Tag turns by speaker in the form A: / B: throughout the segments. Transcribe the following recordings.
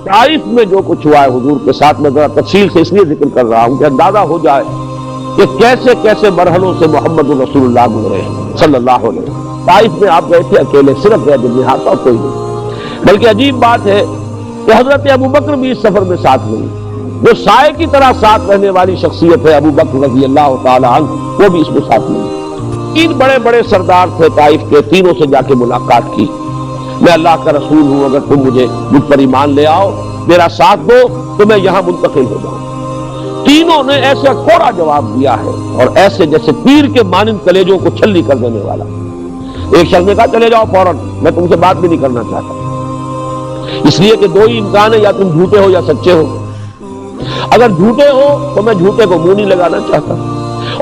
A: طائف میں جو کچھ ہوا ہے حضور کے ساتھ، میں ذرا تفصیل سے اس لیے ذکر کر رہا ہوں کہ اندازہ ہو جائے کہ کیسے کیسے مرحلوں سے محمد رسول اللہ گزرے ہیں صلی اللہ علیہ وسلم۔ طائف میں آپ گئے تھے اکیلے، صرف زید بن حارثہ اور کوئی نہیں۔ بلکہ عجیب بات ہے کہ حضرت ابو بکر بھی اس سفر میں ساتھ نہیں، جو سائے کی طرح ساتھ رہنے والی شخصیت ہے ابو بکر رضی اللہ تعالی عنہ، وہ بھی اس میں ساتھ نہیں۔ تین بڑے بڑے سردار تھے طائف کے، تینوں سے جا کے ملاقات کی، میں اللہ کا رسول ہوں، اگر تم مجھ پر ایمان لے آؤ، میرا ساتھ دو تو میں یہاں منتقل ہو جاؤں۔ تینوں نے ایسا کوڑا جواب دیا ہے، اور ایسے جیسے تیر کے مانند کلیجوں کو چھلنی کر دینے والا۔ ایک شخص نے کہا چلے جاؤ فوراً، میں تم سے بات بھی نہیں کرنا چاہتا، اس لیے کہ دو ہی امکان ہے، یا تم جھوٹے ہو یا سچے ہو۔ اگر جھوٹے ہو تو میں جھوٹے کو منہ نہیں لگانا چاہتا،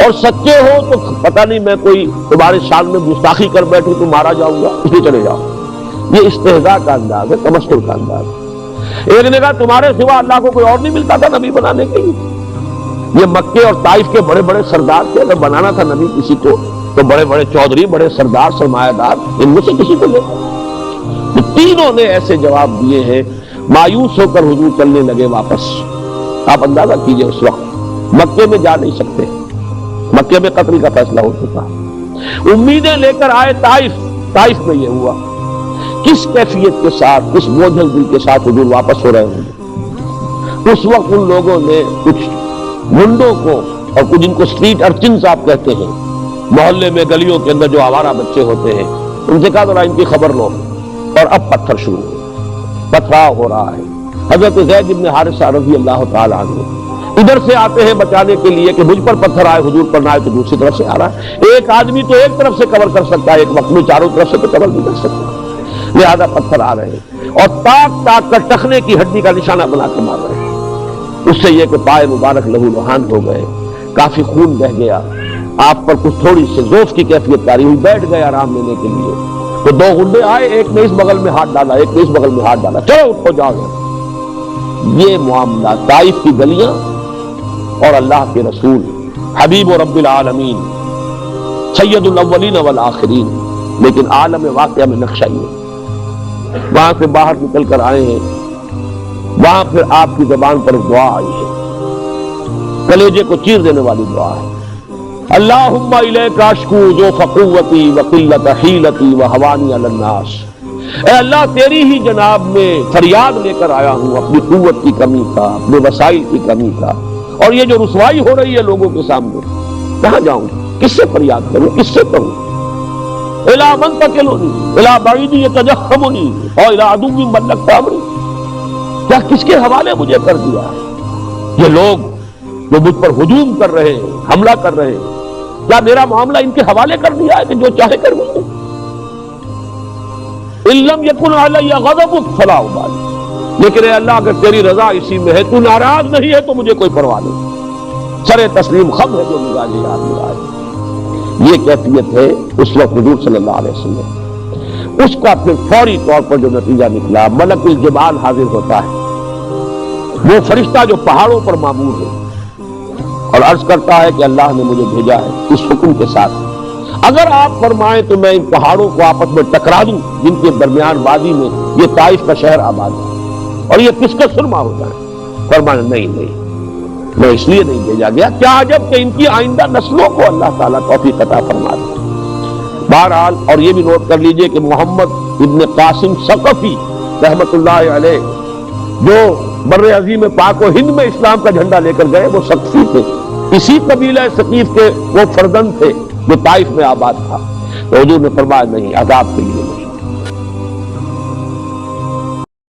A: اور سچے ہو تو پتہ نہیں میں کوئی تمہارے شان میں گستاخی کر بیٹھوں تو مارا جاؤں گا، اس لیے چلے جاؤ۔ یہ استہزاء کا انداز ہے، تمسخر کا انداز ہے۔ ایک نے کہا تمہارے سوا اللہ کو کوئی اور نہیں ملتا تھا نبی بنانے کے لیے؟ یہ مکے اور طائف کے بڑے بڑے سردار تھے، اگر بنانا تھا نبی کسی کو تو بڑے بڑے چودھری، بڑے سردار، سرمایہ دار، ان میں سے کسی کو لے۔ تو تینوں نے ایسے جواب دیے ہیں۔ مایوس ہو کر حضور چلنے لگے واپس۔ آپ اندازہ کیجئے اس وقت مکے میں جا نہیں سکتے، مکے میں قتل کا فیصلہ ہو چکا، امیدیں لے کر آئے طائف میں یہ ہوا۔ کس کیفیت کے ساتھ، کس بوجھل دل کے ساتھ حضور واپس ہو رہے ہوں۔ اس وقت ان لوگوں نے کچھ گنڈوں کو اور کچھ جن کو اسٹریٹ ارچنز آپ کہتے ہیں، محلے میں گلیوں کے اندر جو آوارہ بچے ہوتے ہیں، ان سے کہا ذرا ان کی خبر لو، اور اب پتھر شروع ہو، پتھراؤ ہو رہا ہے۔ حضرت زید بن حارثہ رضی اللہ تعالی عنہ ادھر سے آتے ہیں بچانے کے لیے کہ مجھ پر پتھر آئے، حضور پر نہ آئے، تو دوسری طرف سے آ رہا ہے۔ ایک آدمی تو ایک طرف سے کور کر سکتا ہے، ایک وقت میں چاروں طرف سے تو کور نہیں کر سکتا، لہذا پتھر آ رہے ہیں اور تاک تاک کر ٹخنے کی ہڈی کا نشانہ بنا کر مار رہے ہیں۔ اس سے یہ کہ پائے مبارک لہو لہان ہو گئے، کافی خون بہ گیا، آپ پر کچھ تھوڑی سی ذوف کی کیفیت طاری ہوئی، بیٹھ گئے آرام لینے کے لیے۔ تو دو گنڈے آئے، ایک نے اس بغل میں ہاتھ ڈالا، ایک نے اس بغل میں ہاتھ ڈالا، چلو اٹھو جاؤ۔ یہ معاملہ طائف کی گلیاں اور اللہ کے رسول حبیب و رب العالمین سید الاولین والآخرین، لیکن عالم واقعہ میں نقشہ یہ، وہاں سے باہر نکل کر آئے ہیں، وہاں پھر آپ کی زبان پر دعا آئی ہے، کلیجے کو چیر دینے والی دعا ہے۔ اللہم الیک اشکو ضعف قوتی وقلت حیلتی وہوانی علی الناس۔ اے اللہ تیری ہی جناب میں فریاد لے کر آیا ہوں اپنی قوت کی کمی کا، اپنے وسائل کی کمی کا، اور یہ جو رسوائی ہو رہی ہے لوگوں کے سامنے، کہاں جاؤں، کس سے فریاد کروں، کس سے کہوں؟ الی من تکلنی الی بعید یتجہمنی اور الی عدو ملکت امری۔ کیا کس کے حوالے مجھے کر دیا ہے؟ یہ لوگ جو مجھ پر ہجوم کر رہے ہیں، حملہ کر رہے ہیں، کیا میرا معاملہ ان کے حوالے کر دیا ہے کہ جو چاہے کر مجھے؟ ان لم یکن علی غضبک فلا ابالی۔ لیکن اے اللہ اگر تیری رضا اسی میں ہے، تو ناراض نہیں ہے تو مجھے کوئی پرواہ نہیں، سر تسلیم خم ہے جو مزاج یاد مزاج۔ یہ کیفیت ہے اس وقت حضور صلی اللہ علیہ وسلم۔ اس کا پھر فوری طور پر جو نتیجہ نکلا، ملک الجبال حاضر ہوتا ہے، وہ فرشتہ جو پہاڑوں پر معمور ہے، اور عرض کرتا ہے کہ اللہ نے مجھے بھیجا ہے اس حکم کے ساتھ، اگر آپ فرمائیں تو میں ان پہاڑوں کو آپس میں ٹکرا دوں جن کے درمیان وادی میں یہ طائف کا شہر آباد ہے، اور یہ کس کا سرما ہو جائے۔ فرمایا نہیں، میں اس لیے نہیں بھیجا گیا، کیا عجب کہ ان کی آئندہ نسلوں کو اللہ تعالیٰ توفیق عطا فرما دے۔ بہرحال، اور یہ بھی نوٹ کر لیجئے کہ محمد ابن قاسم ثقفی رحمت اللہ علیہ جو بر عظیم پاک و ہند میں اسلام کا جھنڈا لے کر گئے، وہ ثقفی تھے، اسی قبیلہ ثقیف کے وہ فرزند تھے جو طائف میں آباد تھا۔ تو حضور نے فرمایا نہیں، عذاب کے لیے نہیں،